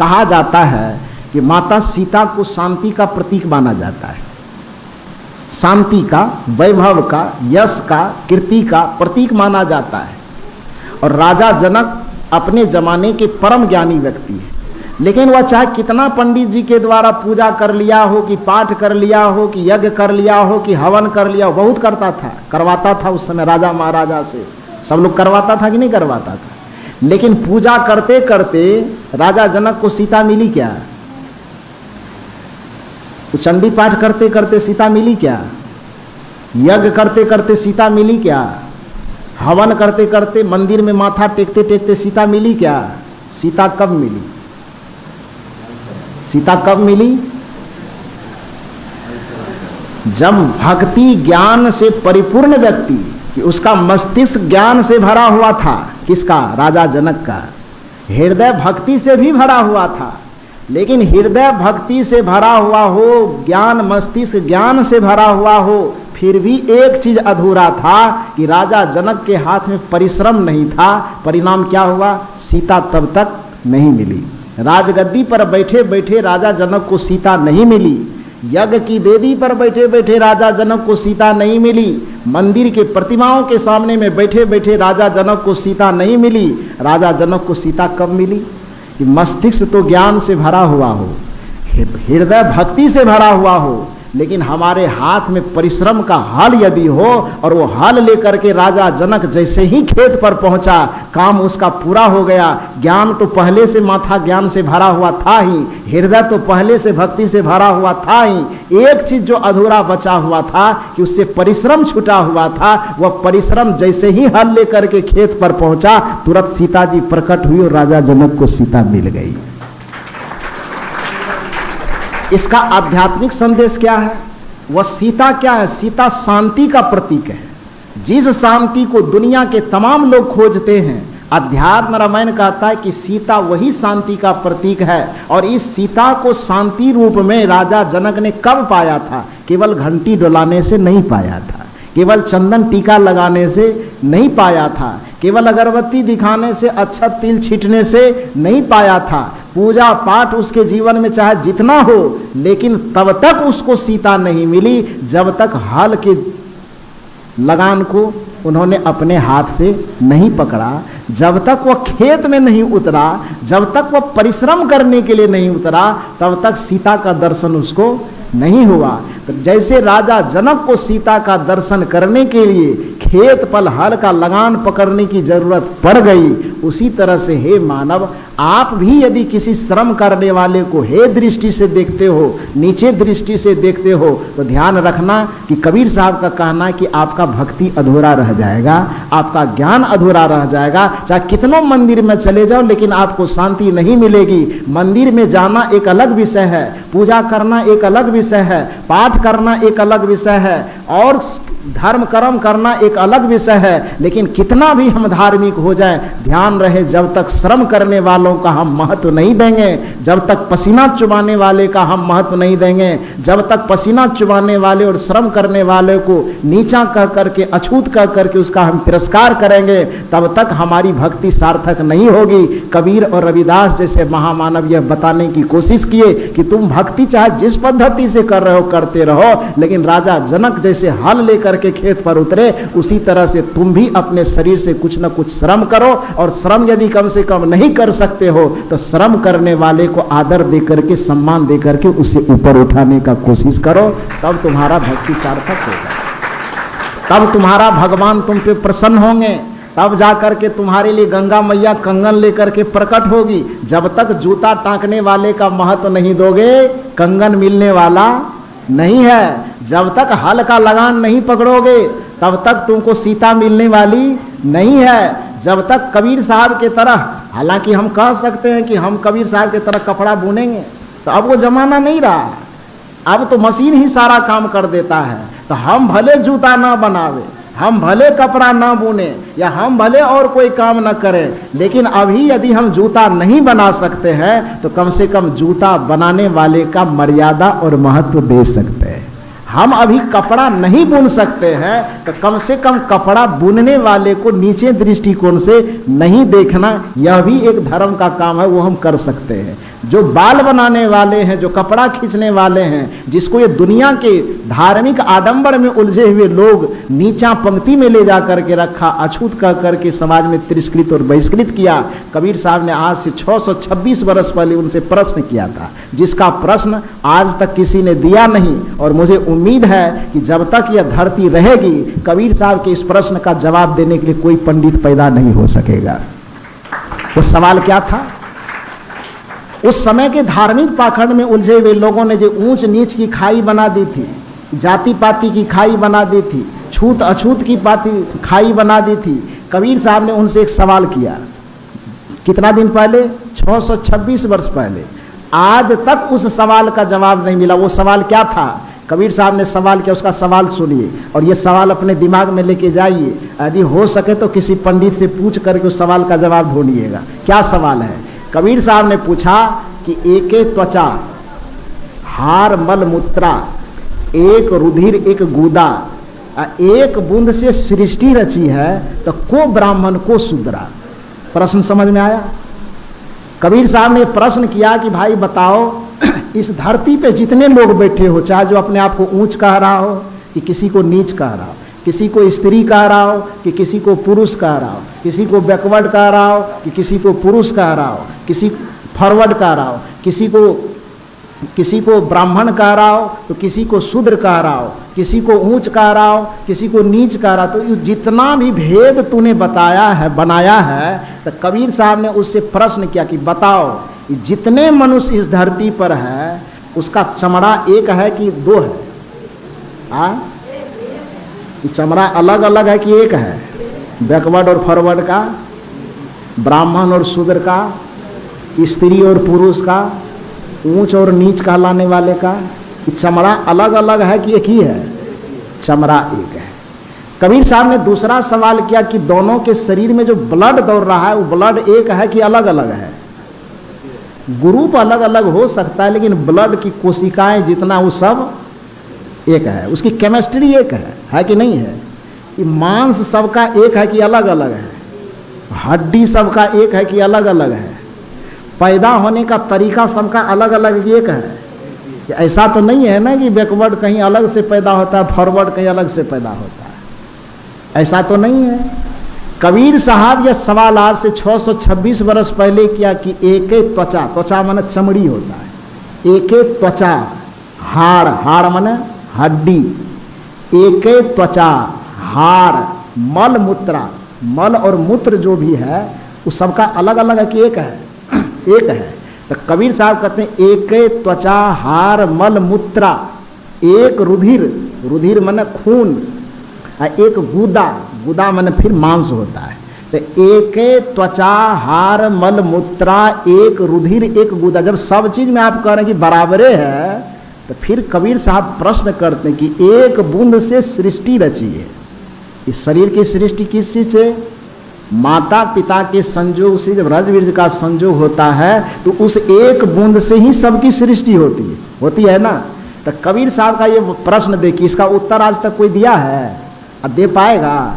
कहा जाता है कि माता सीता को शांति का प्रतीक माना जाता है, शांति का, वैभव का, यश का, कीर्ति का प्रतीक माना जाता है। और राजा जनक अपने जमाने के परम ज्ञानी व्यक्ति है, लेकिन वह चाहे कितना पंडित जी के द्वारा पूजा कर लिया हो, कि पाठ कर लिया हो, कि यज्ञ कर लिया हो, कि हवन कर लिया हो, बहुत करता था, करवाता था उस समय राजा महाराजा से, सब लोग करवाता था कि नहीं करवाता था। लेकिन पूजा करते करते राजा जनक को सीता मिली क्या? चंडी पाठ करते करते सीता मिली क्या? यज्ञ करते करते सीता मिली क्या? हवन करते करते मंदिर में माथा टेकते टेकते सीता मिली क्या? सीता कब मिली? सीता कब मिली? जब भक्ति ज्ञान से परिपूर्ण व्यक्ति, कि उसका मस्तिष्क ज्ञान से भरा हुआ था। किसका? राजा जनक का। हृदय भक्ति से भी भरा हुआ था, लेकिन हृदय भक्ति से भरा हुआ हो, ज्ञान मस्तिष्क ज्ञान से भरा हुआ हो, फिर भी एक चीज अधूरा था कि राजा जनक के हाथ में परिश्रम नहीं था। परिणाम क्या हुआ? सीता तब तक नहीं मिली। राजगद्दी पर बैठे बैठे राजा जनक को सीता नहीं मिली, यज्ञ की वेदी पर बैठे बैठे राजा जनक को सीता नहीं मिली, मंदिर के प्रतिमाओं के सामने में बैठे बैठे राजा जनक को सीता नहीं मिली। राजा जनक को सीता कब मिली? कि मस्तिष्क तो ज्ञान से भरा हुआ हो, हृदय भक्ति से भरा हुआ हो, लेकिन हमारे हाथ में परिश्रम का हल यदि हो, और वो हल लेकर के राजा जनक जैसे ही खेत पर पहुंचा, काम उसका पूरा हो गया। ज्ञान तो पहले से माथा ज्ञान से भरा हुआ था ही, हृदय तो पहले से भक्ति से भरा हुआ था ही। एक चीज जो अधूरा बचा हुआ था कि उससे परिश्रम छूटा हुआ था, वह परिश्रम जैसे ही हल लेकर के खेत पर पहुंचा, तुरंत सीता जी प्रकट हुई और राजा जनक को सीता मिल गई। इसका आध्यात्मिक संदेश क्या है? वह सीता क्या है? सीता शांति का प्रतीक है। जिस शांति को दुनिया के तमाम लोग खोजते हैं, अध्यात्म रामायण कहता है कि सीता वही शांति का प्रतीक है। और इस सीता को शांति रूप में राजा जनक ने कब पाया था? केवल घंटी डुलाने से नहीं पाया था, केवल चंदन टीका लगाने से नहीं पाया था, केवल अगरबत्ती दिखाने से, अच्छा तिल छींटने से नहीं पाया था। पूजा पाठ उसके जीवन में चाहे जितना हो, लेकिन तब तक उसको सीता नहीं मिली जब तक हल के लगान को उन्होंने अपने हाथ से नहीं पकड़ा, जब तक वह खेत में नहीं उतरा, जब तक वह परिश्रम करने के लिए नहीं उतरा, तब तक सीता का दर्शन उसको नहीं हुआ। तो जैसे राजा जनक को सीता का दर्शन करने के लिए खेत पर हल का लगान पकड़ने की जरूरत पड़ गई, उसी तरह से हे मानव, आप भी यदि किसी श्रम करने वाले को हे दृष्टि से देखते हो, नीचे दृष्टि से देखते हो, तो ध्यान रखना कि कबीर साहब का कहना है कि आपका भक्ति अधूरा रह जाएगा, आपका ज्ञान अधूरा रह जाएगा। चाहे कितनों मंदिर में चले जाओ, लेकिन आपको शांति नहीं मिलेगी। मंदिर में जाना एक अलग विषय है, पूजा करना एक अलग विषय है, पाठ करना एक अलग विषय है, और धर्म कर्म करना एक अलग विषय है। लेकिन कितना भी हम धार्मिक हो जाएं, ध्यान रहे, जब तक श्रम करने वालों का हम महत्व नहीं देंगे, जब तक पसीना चुबाने वाले का हम महत्व नहीं देंगे, जब तक पसीना चुबाने वाले और श्रम करने वाले को नीचा कह करके, अछूत कह करके उसका हम तिरस्कार करेंगे, तब तक हमारी भक्ति सार्थक नहीं होगी। कबीर और रविदास जैसे महामानव यह बताने की कोशिश किए कि तुम भक्ति चाहे जिस पद्धति से कर रहे हो करते रहो, लेकिन राजा जनक जैसे हल लेकर के खेत पर उतरे, उसी तरह से तुम भी अपने शरीर से कुछ न कुछ श्रम करो। और श्रम यदि कम से कम नहीं कर सकते हो, तो श्रम करने वाले को आदर देकर के, सम्मान देकर के उसे ऊपर उठाने का कोशिश करो, तब तुम्हारा भक्ति सार्थक होगा, तब तुम्हारा भगवान तुम पे प्रसन्न होंगे, तब जाकर के तुम्हारे लिए गंगा मैया कंगन लेकर के प्रकट होगी। जब तक जूता टांकने वाले का महत्व नहीं दोगे, कंगन मिलने वाला नहीं है। जब तक हल का लगान नहीं पकड़ोगे, तब तक तुमको सीता मिलने वाली नहीं है। जब तक कबीर साहब के तरह, हालांकि हम कह सकते हैं कि हम कबीर साहब के तरह कपड़ा बुनेंगे, तो अब वो जमाना नहीं रहा, अब तो मशीन ही सारा काम कर देता है। तो हम भले जूता ना बनावे, हम भले कपड़ा ना बुने, या हम भले और कोई काम ना करें, लेकिन अभी यदि हम जूता नहीं बना सकते हैं, तो कम से कम जूता बनाने वाले का मर्यादा और महत्व दे सकते हैं। हम अभी कपड़ा नहीं बुन सकते हैं, तो कम से कम कपड़ा बुनने वाले को नीचे दृष्टिकोण से नहीं देखना, यह भी एक धर्म का काम है, वो हम कर सकते हैं। जो बाल बनाने वाले हैं, जो कपड़ा खींचने वाले हैं, जिसको ये दुनिया के धार्मिक आडंबर में उलझे हुए लोग नीचा पंक्ति में ले जा करके रखा, अछूत कह करके समाज में तिरस्कृत और बहिष्कृत किया। कबीर साहब ने आज से 626 वर्ष पहले उनसे प्रश्न किया था, जिसका प्रश्न आज तक किसी ने दिया नहीं। और मुझे उम्मीद है कि जब तक यह धरती रहेगी, कबीर साहब के इस प्रश्न का जवाब देने के लिए कोई पंडित पैदा नहीं हो सकेगा। वो सवाल क्या था? उस समय के धार्मिक पाखंड में उलझे हुए लोगों ने जो ऊंच नीच की खाई बना दी थी, जाति पाति की खाई बना दी थी, छूत अछूत की खाई बना दी थी, कबीर साहब ने उनसे एक सवाल किया। कितना दिन पहले? 626 वर्ष पहले। आज तक उस सवाल का जवाब नहीं मिला। वो सवाल क्या था? कबीर साहब ने सवाल किया, उसका सवाल सुनिए और ये सवाल अपने दिमाग में लेके जाइए। यदि हो सके तो किसी पंडित से पूछ करके उस सवाल का जवाब ढूंढिएगा। क्या सवाल है? कबीर साहब ने पूछा कि एके त्वचा हार मल मूत्रा, एक रुधिर एक गुदा, एक बूंद से सृष्टि रची है, तो को ब्राह्मण को शूद्रा। प्रश्न समझ में आया? कबीर साहब ने प्रश्न किया कि भाई बताओ, इस धरती पे जितने लोग बैठे हो, चाहे जो अपने आप को ऊंच कह रहा हो कि किसी को नीच कह रहा हो, किसी को स्त्री कह रहा हो कि किसी को पुरुष कह रहा हो, किसी को बैकवर्ड कह रहा हो कि किसी को पुरुष कह रहा हो, किसी फॉरवर्ड कह रहा हो, किसी को ब्राह्मण कह रहा हो तो किसी को शूद्र कह रहा हो, किसी को ऊंच कह रहा हो, किसी को नीच कह रहा हो। तो जितना भी भेद तूने बताया है, बनाया है, तो कबीर साहब ने उससे प्रश्न किया कि बताओ, जितने मनुष्य इस धरती पर है, उसका चमड़ा एक है कि दो है? चमड़ा अलग अलग है कि एक है? बैकवर्ड और फॉरवर्ड का, ब्राह्मण और शूद्र का, स्त्री और पुरुष का, ऊंच और नीच कहलाने वाले का, चमड़ा अलग अलग है कि एक ही है? चमड़ा एक है। कबीर साहब ने दूसरा सवाल किया कि दोनों के शरीर में जो ब्लड दौड़ रहा है, वो ब्लड एक है कि अलग अलग है? ग्रुप अलग अलग हो सकता है, लेकिन ब्लड की कोशिकाएं जितना वो सब एक है। उसकी केमिस्ट्री एक है कि नहीं है? कि मांस सबका एक है कि अलग अलग है? हड्डी सबका एक है कि अलग अलग है? पैदा होने का तरीका सबका अलग अलग एक है? ऐसा तो नहीं है ना कि बैकवर्ड कहीं अलग से पैदा होता है, फॉरवर्ड कहीं अलग से पैदा होता है। ऐसा तो नहीं है। कबीर साहब यह सवाल आज से 626 वर्ष पहले किया कि एके त्वचा, त्वचा माने चमड़ी होता है, एके त्वचा हाड़, हाड़ माने हड्डी, एके त्वचा हाड़ मल मूत्रा, मल और मूत्र जो भी है वो सबका अलग अलग है कि एक है? एक है। तो कबीर साहब कहते हैं एके त्वचा हार मल मूत्रा, एक रुधिर, रुधिर माने खून, एक गुदा, गुदा माने फिर मांस होता है। तो एके त्वचा हार मल मूत्रा, एक रुधिर एक गुदा। जब सब चीज में आप कह रहे हैं कि बराबरे है, तो फिर कबीर साहब प्रश्न करते हैं कि एक बूंद से सृष्टि रची है। इस शरीर की सृष्टि किस चीज से? माता पिता के संजोग से। जब रजवीर का संजोग होता है तो उस एक बूंद से ही सबकी सृष्टि होती है ना। तो कबीर साहब का ये प्रश्न देखिए, इसका उत्तर आज तक कोई दिया है? दे पाएगा?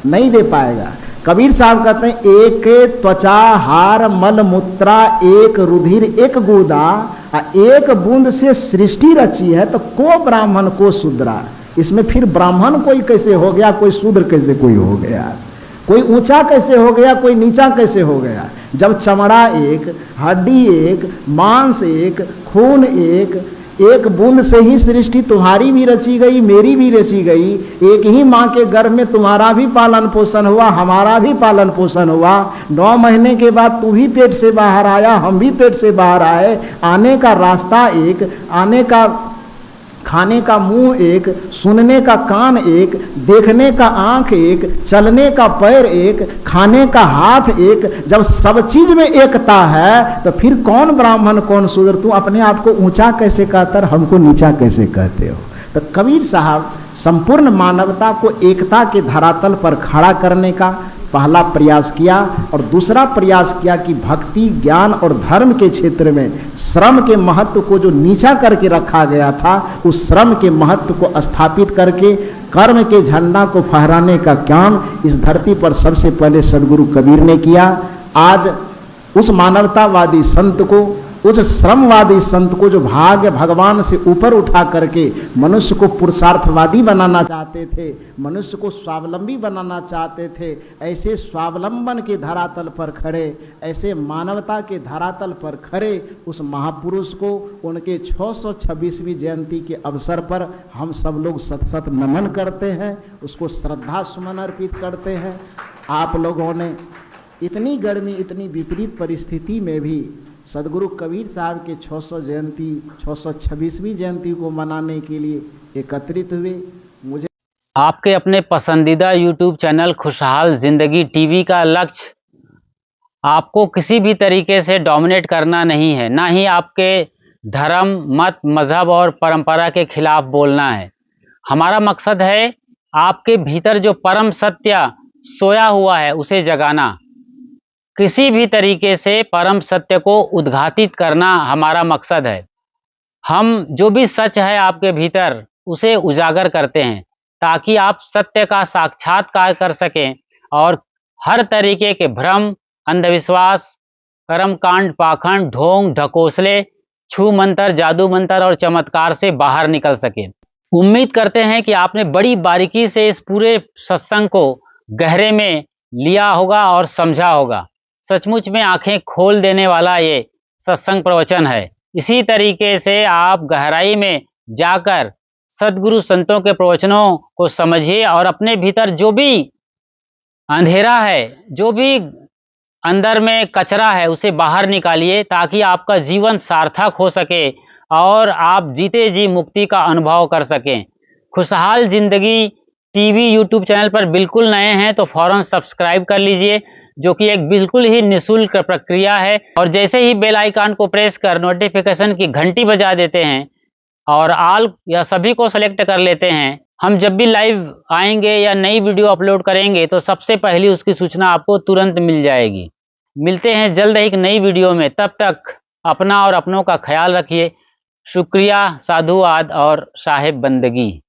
नहीं दे पाएगा। कबीर साहब कहते हैं एक त्वचा हार मल मूत्रा, एक रुधिर एक गुदा, एक बूंद से सृष्टि रची है, तो को ब्राह्मण को शूद्रा। इसमें फिर ब्राह्मण कोई कैसे हो गया, कोई शूद्र कैसे कोई हो गया, कोई ऊंचा कैसे हो गया, कोई नीचा कैसे हो गया? जब चमड़ा एक, हड्डी एक, मांस एक, खून एक, एक बूंद से ही सृष्टि तुम्हारी भी रची गई, मेरी भी रची गई। एक ही माँ के गर्भ में तुम्हारा भी पालन पोषण हुआ, हमारा भी पालन पोषण हुआ। 9 महीने के बाद तू भी पेट से बाहर आया, हम भी पेट से बाहर आए। आने का रास्ता एक, आने का खाने का मुंह एक, सुनने का कान एक, देखने का आंख एक, चलने का पैर एक, खाने का हाथ एक। जब सब चीज में एकता है तो फिर कौन ब्राह्मण कौन शूद्र? तू अपने आप को ऊंचा कैसे कहता है, हमको नीचा कैसे कहते हो? तो कबीर साहब संपूर्ण मानवता को एकता के धरातल पर खड़ा करने का पहला प्रयास किया, और दूसरा प्रयास किया कि भक्ति, ज्ञान और धर्म के क्षेत्र में श्रम के महत्व को जो नीचा करके रखा गया था, उस श्रम के महत्व को स्थापित करके कर्म के झंडा को फहराने का काम इस धरती पर सबसे पहले सदगुरु कबीर ने किया। आज उस मानवतावादी संत को उस श्रमवादी संत को, जो भाग्य भगवान से ऊपर उठा करके मनुष्य को पुरुषार्थवादी बनाना चाहते थे, मनुष्य को स्वावलंबी बनाना चाहते थे, ऐसे स्वावलंबन के धरातल पर खड़े, ऐसे मानवता के धरातल पर खड़े उस महापुरुष को उनके 626वीं जयंती के अवसर पर हम सब लोग सत सत नमन करते हैं, उसको श्रद्धा सुमन अर्पित करते हैं। आप लोगों ने इतनी गर्मी, इतनी विपरीत परिस्थिति में भी सदगुरु कबीर साहब के 626वीं जयंती को मनाने के लिए एकत्रित हुए। मुझे आपके अपने पसंदीदा YouTube चैनल खुशहाल जिंदगी टीवी का लक्ष्य आपको किसी भी तरीके से डोमिनेट करना नहीं है, ना ही आपके धर्म, मत, मजहब और परंपरा के खिलाफ बोलना है। हमारा मकसद है आपके भीतर जो परम सत्य सोया हुआ है उसे जगाना, किसी भी तरीके से परम सत्य को उद्घाटित करना हमारा मकसद है। हम जो भी सच है आपके भीतर उसे उजागर करते हैं ताकि आप सत्य का साक्षात्कार कर सकें और हर तरीके के भ्रम, अंधविश्वास, कर्मकांड, पाखंड, ढोंग, ढकोसले, छू मंत्र, जादू मंत्र और चमत्कार से बाहर निकल सके। उम्मीद करते हैं कि आपने बड़ी बारीकी से इस पूरे सत्संग को गहरे में लिया होगा और समझा होगा। सचमुच में आंखें खोल देने वाला ये सत्संग प्रवचन है। इसी तरीके से आप गहराई में जाकर सद्गुरु संतों के प्रवचनों को समझिए और अपने भीतर जो भी अंधेरा है, जो भी अंदर में कचरा है, उसे बाहर निकालिए ताकि आपका जीवन सार्थक हो सके और आप जीते जी मुक्ति का अनुभव कर सकें। खुशहाल जिंदगी टीवी YouTube चैनल पर बिल्कुल नए हैं तो फौरन सब्सक्राइब कर लीजिए, जो कि एक बिल्कुल ही निःशुल्क प्रक्रिया है। और जैसे ही बेल आइकन को प्रेस कर नोटिफिकेशन की घंटी बजा देते हैं और ऑल या सभी को सेलेक्ट कर लेते हैं, हम जब भी लाइव आएंगे या नई वीडियो अपलोड करेंगे तो सबसे पहली उसकी सूचना आपको तुरंत मिल जाएगी। मिलते हैं जल्द एक नई वीडियो में, तब तक अपना और अपनों का ख्याल रखिए। शुक्रिया, साधुवाद और साहेब बंदगी।